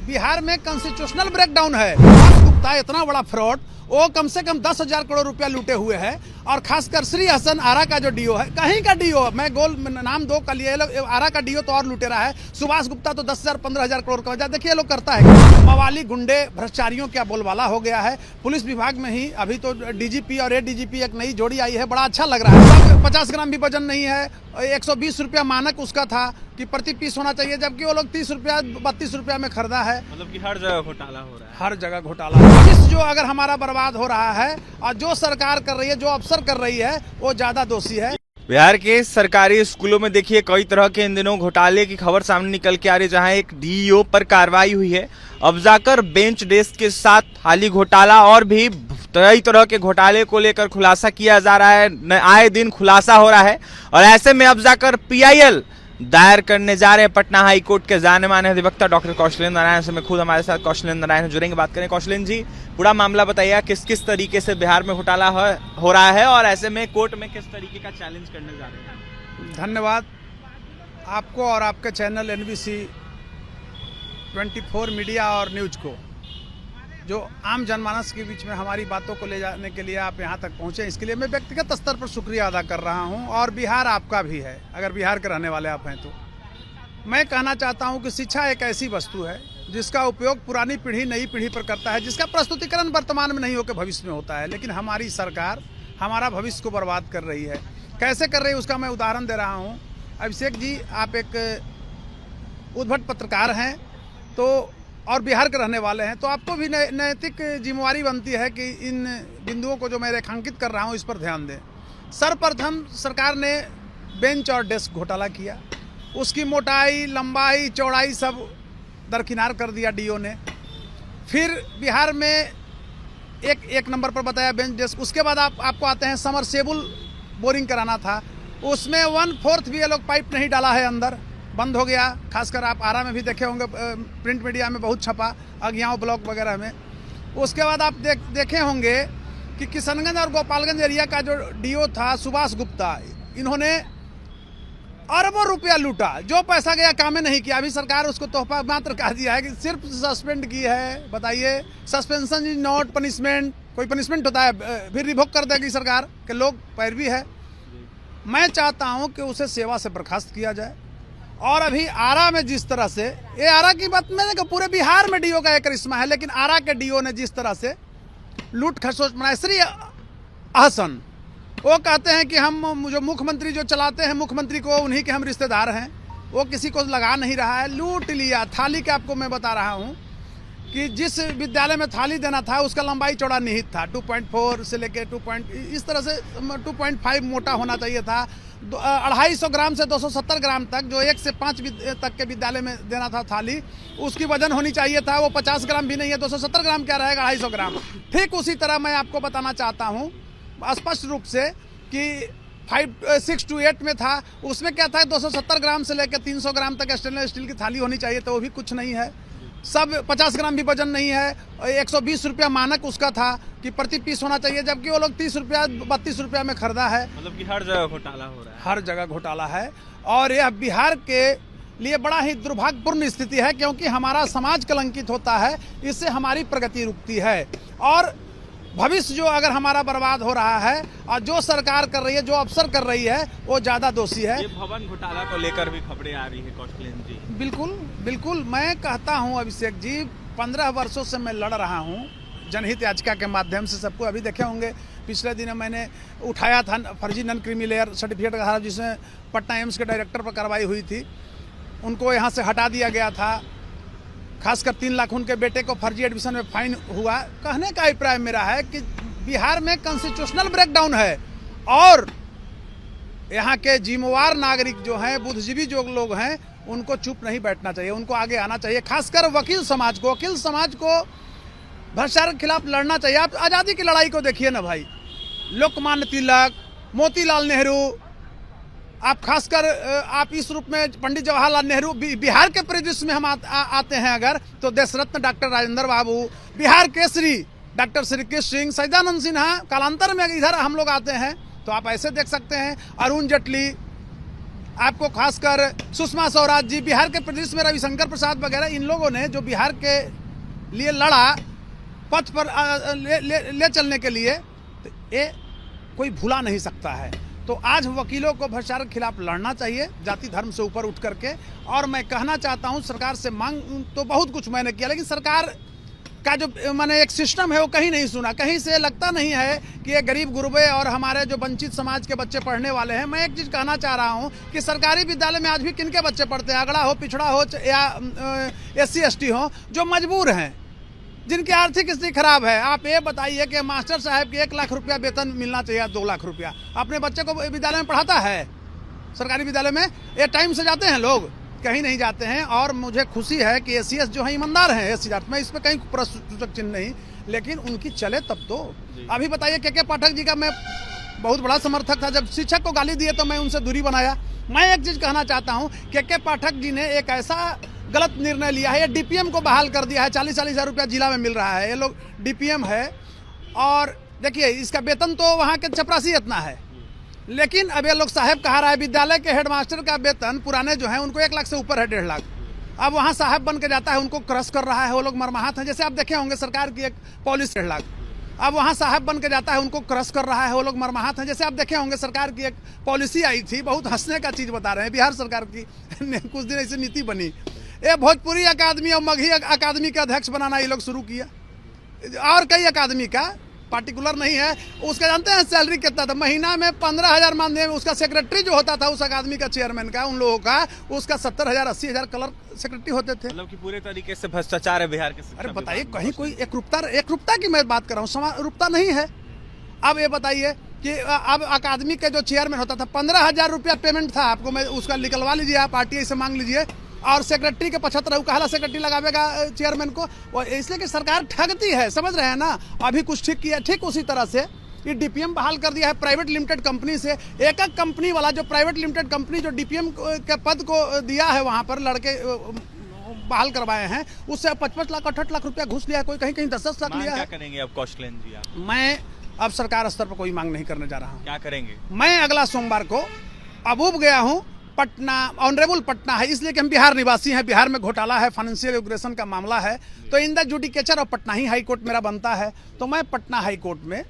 बिहार में constitutional breakdown है। सुभाष गुप्ता इतना बड़ा फ्रॉड, वो कम से कम 10,000 करोड़ रुपया लूटे हुए हैं। और खासकर श्री हसन आरा का जो डीओ है, कहीं का डीओ, मैं गोल नाम दो का लिए, आरा का डीओ तो और लूटे रहा है। सुभाष गुप्ता तो 10,000 15,000 करोड़ का वजह देखिए लोग करता है। मवाली गुंडे भ्रष्टाचारियों क्या बोलबाला हो गया है। पुलिस विभाग में ही अभी तो डीजीपी और एडीजीपी एक नई जोड़ी आई है, बड़ा अच्छा लग रहा है। 50 ग्राम भी वजन नहीं है। 120 रुपया मानक उसका था कि प्रति पीस होना चाहिए, जबकि वो लोग 30 रुपया 32 रुपया में खरीदा है। मतलब कि हर जगह घोटाला हो रहा है, हर जगह घोटाला। भविष्य जो अगर हमारा बर्बाद हो रहा है और जो सरकार कर रही है, जो अफसर कर रही है, वो ज्यादा दोषी है। बिहार के सरकारी स्कूलों में देखिए कई तरह के इन दिनों घोटाले की खबर सामने निकल के आ रही है, जहां एक डीईओ पर कार्रवाई हुई है। अब जाकर बेंच डेस्क के साथ हाली घोटाला और भी कई तरह के घोटाले को लेकर खुलासा किया जा रहा है। आए दिन खुलासा हो रहा है और ऐसे में अब जाकर पीआईएल दायर करने जा रहे हैं पटना हाई कोर्ट के जाने माने अधिवक्ता डॉक्टर कौशलेंद्र नारायण से मैं खुद हमारे साथ कौशलेंद्र नारायण जुड़ेंगे, बात करें। कौशलेंद्र जी, पूरा मामला बताइए, किस किस तरीके से बिहार में घोटाला हो रहा है और ऐसे में कोर्ट में किस तरीके का चैलेंज करने जा रहे हैं? धन्यवाद आपको और आपके चैनल एनबीसी 24 मीडिया और न्यूज को, जो आम जनमानस के बीच में हमारी बातों को ले जाने के लिए आप यहाँ तक पहुँचे, इसके लिए मैं व्यक्तिगत स्तर पर शुक्रिया अदा कर रहा हूँ। और बिहार आपका भी है, अगर बिहार के रहने वाले आप हैं तो। मैं कहना चाहता हूँ कि शिक्षा एक ऐसी वस्तु है जिसका उपयोग पुरानी पीढ़ी नई पीढ़ी पर करता है, जिसका प्रस्तुतिकरण वर्तमान में नहीं होकर भविष्य में होता है। लेकिन हमारी सरकार हमारा भविष्य को बर्बाद कर रही है। कैसे कर रही है उसका मैं उदाहरण दे रहा हूँ। अभिषेक जी, आप एक उद्भट पत्रकार हैं तो और बिहार के रहने वाले हैं, तो आपको भी नैतिक जिम्मेवारी बनती है कि इन बिंदुओं को जो मैं रेखांकित कर रहा हूं इस पर ध्यान दें। सर्वप्रथम सरकार ने बेंच और डेस्क घोटाला किया, उसकी मोटाई लंबाई चौड़ाई सब दरकिनार कर दिया डीओ ने। फिर बिहार में एक नंबर पर बताया बेंच डेस्क। उसके बाद आपको आते हैं समरसेबुल बोरिंग कराना था, उसमें 1/4 भी ये लोग पाइप नहीं डाला है, अंदर बंद हो गया। खासकर आप आरा में भी देखे होंगे, प्रिंट मीडिया में बहुत छपा, अज्ञाओं ब्लॉक वगैरह में। उसके बाद आप देखे होंगे कि किशनगंज और गोपालगंज एरिया का जो डीओ था सुभाष गुप्ता, इन्होंने अरबों रुपया लूटा, जो पैसा गया काम में नहीं किया। अभी सरकार उसको तोहफा मात्र कह दिया है कि सिर्फ सस्पेंड की है। बताइए, सस्पेंशन इज नॉट पनिशमेंट। कोई पनिशमेंट होता है फिर रिवोक कर देगी सरकार के, लोग पैरवी है। मैं चाहता हूँ कि उसे सेवा से बर्खास्त किया जाए। और अभी आरा में जिस तरह से, ये आरा की बात मैंने कहा, पूरे बिहार में डीओ का एक करिश्मा है, लेकिन आरा के डीओ ने जिस तरह से लूट खसोट बनाया। श्री हसन वो कहते हैं कि हम जो मुख्यमंत्री जो चलाते हैं, मुख्यमंत्री को उन्हीं के हम रिश्तेदार हैं, वो किसी को लगा नहीं रहा है, लूट लिया। थाली का आपको मैं बता रहा हूँ कि जिस विद्यालय में थाली देना था उसका लंबाई चौड़ा निहित था, 2.4 से लेके 2. इस तरह से 2.5 मोटा होना चाहिए था। 250 ग्राम से 270 ग्राम तक, जो 1 से 5 तक के विद्यालय में देना था थाली, उसकी वजन होनी चाहिए था। वो 50 ग्राम भी नहीं है, 270 ग्राम क्या रहेगा, 250 ग्राम। ठीक उसी तरह मैं आपको बताना चाहता हूँ स्पष्ट रूप से कि 6 to 8 में था, उसमें क्या था, 270 ग्राम से लेकर 300 ग्राम तक स्टेनलेस स्टील की थाली होनी चाहिए, तो वो भी कुछ नहीं है। सब 50 ग्राम भी वजन नहीं है। 120 रुपया मानक उसका था कि प्रति पीस होना चाहिए, जबकि वो लोग 30 रुपया 32 रुपया में खरीदा है। मतलब कि हर जगह घोटाला हो रहा है, हर जगह घोटाला है। और यह बिहार के लिए बड़ा ही दुर्भाग्यपूर्ण स्थिति है, क्योंकि हमारा समाज कलंकित होता है, इससे हमारी प्रगति रुकती है। और भविष्य जो अगर हमारा बर्बाद हो रहा है और जो सरकार कर रही है, जो अफसर कर रही है, वो ज्यादा दोषी है। ये भवन घोटाला को लेकर भी खबरें आ रही है कौशलेंद्र जी। बिल्कुल बिल्कुल, मैं कहता हूं अभिषेक जी, 15 वर्षों से मैं लड़ रहा हूं जनहित याचिका के माध्यम से। सबको अभी देखे होंगे, पिछले दिनों मैंने उठाया था फर्जी नॉन क्रीमी लेयर सर्टिफिकेट का, जिसमें पटना एम्स के डायरेक्टर पर कार्रवाई हुई थी, उनको यहाँ से हटा दिया गया था। खासकर 3 लाख उनके बेटे को फर्जी एडमिशन में फाइन हुआ। कहने का अभिप्राय मेरा है कि बिहार में कॉन्स्टिट्यूशनल ब्रेकडाउन है और यहाँ के जिम्मेवार नागरिक जो हैं, बुद्धिजीवी जो लोग हैं, उनको चुप नहीं बैठना चाहिए, उनको आगे आना चाहिए। खासकर वकील समाज को भ्रष्टाचार के खिलाफ लड़ना चाहिए। आप आज़ादी की लड़ाई को देखिए ना भाई, लोकमान्य तिलक, मोतीलाल नेहरू, आप खासकर आप इस रूप में पंडित जवाहरलाल नेहरू, बिहार के परिदृश्य में हम आते हैं अगर, तो देश रत्न डॉक्टर राजेंद्र बाबू, बिहार केसरी डॉक्टर श्री कृष्ण सिंह, सैदानंद सिन्हा, कालांतर में इधर हम लोग आते हैं तो आप ऐसे देख सकते हैं, अरुण जेटली, आपको खासकर सुषमा स्वराज जी, बिहार के प्रदेश में रविशंकर प्रसाद वगैरह, इन लोगों ने जो बिहार के लिए लड़ा पथ पर ले चलने के लिए, तो ये कोई भुला नहीं सकता है। तो आज वकीलों को भ्रष्टाचार के खिलाफ लड़ना चाहिए, जाति धर्म से ऊपर उठ करके। और मैं कहना चाहता हूं, सरकार से मांग तो बहुत कुछ मैंने किया, लेकिन सरकार का जो मैंने एक सिस्टम है वो कहीं नहीं सुना। कहीं से लगता नहीं है कि ये गरीब गुरबे और हमारे जो वंचित समाज के बच्चे पढ़ने वाले हैं। मैं एक चीज़ कहना चाह रहा हूं कि सरकारी विद्यालय में आज भी किनके बच्चे पढ़ते हैं? अगड़ा हो, पिछड़ा हो या SC ST हो, जो मजबूर हैं, जिनकी आर्थिक स्थिति खराब है। आप ये बताइए कि मास्टर साहब के 1 लाख रुपया वेतन मिलना चाहिए, 2 लाख रुपया। अपने बच्चे को विद्यालय में पढ़ाता है? सरकारी विद्यालय में ये टाइम से जाते हैं लोग? कहीं नहीं जाते हैं। और मुझे खुशी है कि SC जो है ईमानदार हैं, SC जाट में, इस पर कहीं प्रश्नसूचक चिन्ह नहीं, लेकिन उनकी चले तब तो। अभी बताइए KK पाठक जी का मैं बहुत बड़ा समर्थक था। जब शिक्षक को गाली दिए तो मैं उनसे दूरी बनाया। मैं एक चीज़ कहना चाहता हूँ, KK पाठक जी ने एक ऐसा गलत निर्णय लिया है, ये DPM को बहाल कर दिया है। 40-40 हज़ार रुपया जिला में मिल रहा है। ये लोग DPM है, और देखिए इसका वेतन तो वहाँ के चपरासी इतना है, लेकिन अब ये लोग साहब कहा रहा है। विद्यालय के हेडमास्टर का वेतन पुराने जो है उनको 1 लाख से ऊपर है, 1.5 लाख। अब वहाँ साहब बन के जाता है, उनको क्रश कर रहा है। वो लोग मरमाहत हैं, जैसे आप देखे होंगे सरकार की एक पॉलिसी 1.5 लाख। अब वहाँ साहब बन के जाता है, उनको क्रश कर रहा है। वो लोग मरमाहत हैं, जैसे आप देखे होंगे सरकार की एक पॉलिसी आई थी, बहुत हंसने का चीज़ बता रहे हैं, बिहार सरकार की कुछ दिन ऐसी नीति बनी। ये भोजपुरी अकादमी और मगही अकादमी का अध्यक्ष बनाना ये लोग शुरू किया, और कई अकादमी का, पार्टिकुलर नहीं है। उसका जानते हैं सैलरी कितना था? महीना में 15,000 मानदेय में। उसका सेक्रेटरी जो होता था उस अकादमी का, चेयरमैन का, उन लोगों का, उसका 70,000 80,000 क्लर्क सेक्रेटरी होते थे। मतलब कि पूरे तरीके से भ्रष्टाचार है बिहार के। अरे बताइए, कहीं कोई एकरूपता की मैं बात कर रहा हूँ, समानरूपता नहीं है। अब ये बताइए कि अब अकादमी के जो चेयरमैन होता था, 15,000 रुपया पेमेंट था आपको, मैं उसका निकलवा लीजिए, आप RTI से मांग लीजिए। और सेक्रेटरी के 75, कहला सेक्रेटरी लगावेगा चेयरमैन को, और इसलिए कि सरकार ठगती है, समझ रहे हैं ना। अभी कुछ ठीक किया, ठीक उसी तरह से ये DPM बहाल कर दिया है प्राइवेट लिमिटेड कंपनी से। एक कंपनी वाला जो प्राइवेट लिमिटेड कंपनी जो DPM के पद को दिया है, वहाँ पर लड़के बहाल करवाए हैं, उससे 55 लाख 68 लाख रुपया घूस लिया है, कोई कहीं 10-10 लाख लिया है। क्या करेंगे अब कौशलेंद्र जी आप? मैं अब सरकार स्तर पर कोई मांग नहीं करने जा रहा हूँ। क्या करेंगे? मैं अगला सोमवार को अबूब गया हूँ, पटना, ऑनरेबल पटना है, इसलिए कि हम बिहार निवासी हैं। बिहार में घोटाला है, फाइनेंशियल रेगुलेशन का मामला है, तो इन द जुडिकेचर और पटना ही हाई कोर्ट मेरा बनता है। तो मैं पटना हाई कोर्ट में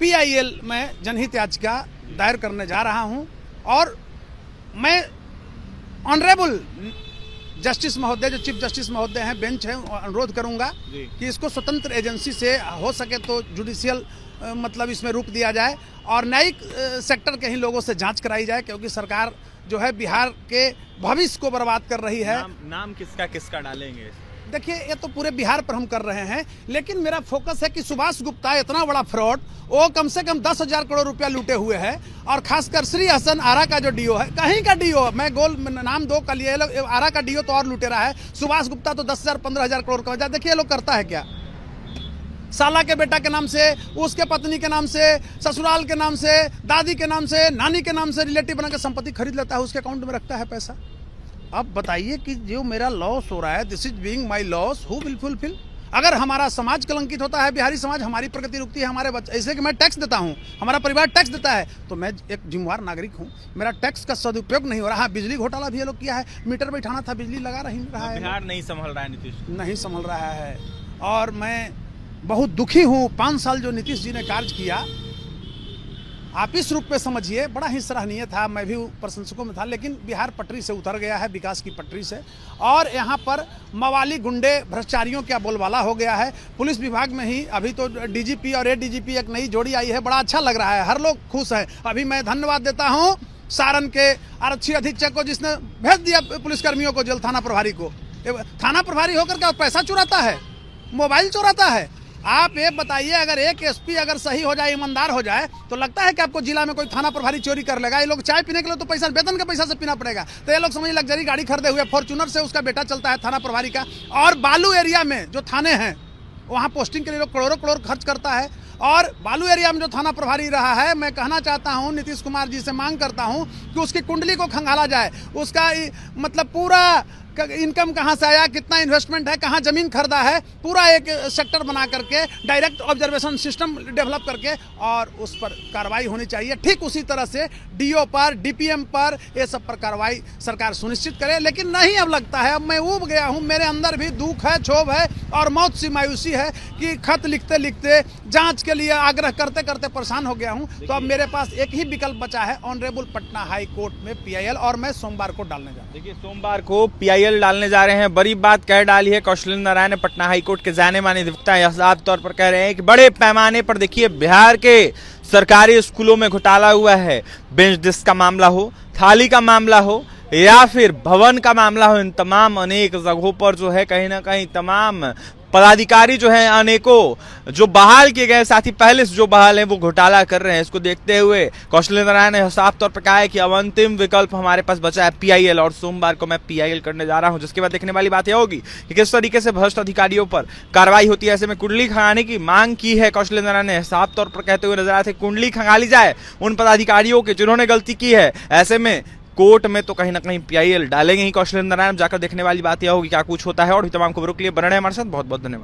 PIL में जनहित याचिका दायर करने जा रहा हूं, और मैं ऑनरेबल जस्टिस महोदय, जो चीफ जस्टिस महोदय हैं, बेंच है, अनुरोध करूंगा कि इसको स्वतंत्र एजेंसी से हो सके तो जुडिशियल मतलब इसमें रूप दिया जाए, और न्यायिक सेक्टर के ही लोगों से जांच कराई जाए, क्योंकि सरकार जो है बिहार के भविष्य को बर्बाद कर रही है। नाम किसका डालेंगे? देखिए, ये तो पूरे बिहार पर हम कर रहे हैं, लेकिन मेरा फोकस है कि सुभाष गुप्ता इतना बड़ा फ्रॉड, वो कम से कम 10,000 करोड़ रुपया लूटे हुए हैं। और खासकर श्री हसन आरा का जो DO है, कहीं का DO, मैं गोल नाम 2 का लिए, आरा का DO तो और लूटे रहा है। सुभाष गुप्ता तो 10,000 15,000 करोड़ का। देखिए ये लोग करता है क्या, साला के बेटा के नाम से, उसके पत्नी के नाम से, ससुराल के नाम से, दादी के नाम से, नानी के नाम से रिलेटिव बनाकर संपत्ति खरीद लेता है, उसके अकाउंट में रखता है पैसा। अब बताइए कि जो मेरा लॉस हो रहा है, this is being my loss, who will fulfil? अगर हमारा समाज कलंकित होता है, बिहारी समाज, हमारी प्रगति रुकती है, हमारे बच्चे, इसलिए कि मैं टैक्स देता हूं, हमारा परिवार टैक्स देता है, तो मैं एक जिम्मेवार नागरिक हूं। मेरा टैक्स का सदुपयोग नहीं हो रहा है। बिजली घोटाला भी ये लोग किया है, मीटर बैठाना था, बिजली लगा रहा है। बिहार नहीं संभल रहा है, नीतीश नहीं संभल रहा है, और मैं बहुत दुखी हूँ। 5 साल जो नीतीश जी ने कार्य किया, आप इस रूप में समझिए, बड़ा ही सराहनीय था, मैं भी प्रशंसकों में था, लेकिन बिहार पटरी से उतर गया है, विकास की पटरी से, और यहाँ पर मवाली गुंडे भ्रष्टाचारियों का बोलबाला हो गया है। पुलिस विभाग में ही अभी तो DGP और ADGP एक नई जोड़ी आई है, बड़ा अच्छा लग रहा है, हर लोग खुश हैं। अभी मैं धन्यवाद देता हूँ सारण के आरक्षी अधीक्षक को, जिसने भेज दिया पुलिसकर्मियों को जेल, थाना प्रभारी को। थाना प्रभारी होकर के पैसा चुराता है, मोबाइल चुराता है। आप ये बताइए, अगर एक SP अगर सही हो जाए, ईमानदार हो जाए, तो लगता है कि आपको जिला में कोई थाना प्रभारी चोरी कर लेगा? ये लोग चाय पीने के लिए तो पैसा वेतन के पैसा से पीना पड़ेगा, तो ये लोग समझिए लग्जरी गाड़ी खरीदे हुए, फॉर्च्यूनर से उसका बेटा चलता है थाना प्रभारी का। और बालू एरिया में जो थाने हैं, वहाँ पोस्टिंग के लिए लोग करोड़ों करोड़ खर्च करता है, और बालू एरिया में जो थाना प्रभारी रहा है, मैं कहना चाहता हूँ, नीतीश कुमार जी से मांग करता हूँ कि उसकी कुंडली को खंगाला जाए, उसका मतलब पूरा इनकम कहाँ से आया, कितना इन्वेस्टमेंट है, कहाँ जमीन खरीदा है, पूरा एक सेक्टर बना करके डायरेक्ट ऑब्जर्वेशन सिस्टम डेवलप करके और उस पर कार्रवाई होनी चाहिए। ठीक उसी तरह से डीओ पर, डीपीएम पर, ये सब पर कार्रवाई सरकार सुनिश्चित करे। लेकिन नहीं, अब लगता है अब मैं ऊब गया हूँ, मेरे अंदर भी दुख है, क्षोभ है और मौत सी मायूसी है कि खत लिखते लिखते, जांच के लिए आग्रह करते करते परेशान हो गया हूँ। तो अब मेरे पास एक ही विकल्प बचा है, ऑनरेबल पटना हाई कोर्ट में पीआईएल, और मैं सोमवार को डालने जा रहा हूँ। देखिए, सोमवार को पीआईएल डालने जा रहे हैं। बड़ी बात कह डाली है कौशलेंद्र नारायण ने। पटना हाईकोर्ट के जाने माने अधिवक्ता यह साफ तौर पर कह रहे हैं कि बड़े पैमाने पर देखिए बिहार के सरकारी स्कूलों में घोटाला हुआ है। बेंच डेस्क का मामला हो, थाली का मामला हो या फिर भवन का मामला हो, इन तमाम अनेक जगहों पर जो है कहीं ना कहीं तमाम पदाधिकारी जो हैं अनेकों जो बहाल किए गए, साथ ही पहले से जो बहाल हैं वो घोटाला कर रहे हैं। इसको देखते हुए कौशलेंद्र नारायण ने साफ तौर पर कहा है कि अब अंतिम विकल्प हमारे पास बचा है पीआईएल, और सोमवार को मैं पीआईएल करने जा रहा हूं। जिसके बाद देखने वाली बात यह होगी कि किस तरीके से भ्रष्ट अधिकारियों पर कार्रवाई होती है। ऐसे में कुंडली खंगालने की मांग की है कौशलेंद्र नारायण ने, साफ तौर पर कहते हुए नजर आते कुंडली खंगाली जाए उन पदाधिकारियों के जिन्होंने गलती की है। ऐसे में कोर्ट में तो कहीं ना कहीं पीआईएल डालेंगे ही कौशलेंद्र नारायण। जाकर देखने वाली बात यह होगी क्या कुछ होता है। और भी तमाम खबरों के लिए बने रहें हमारे साथ। बहुत बहुत धन्यवाद।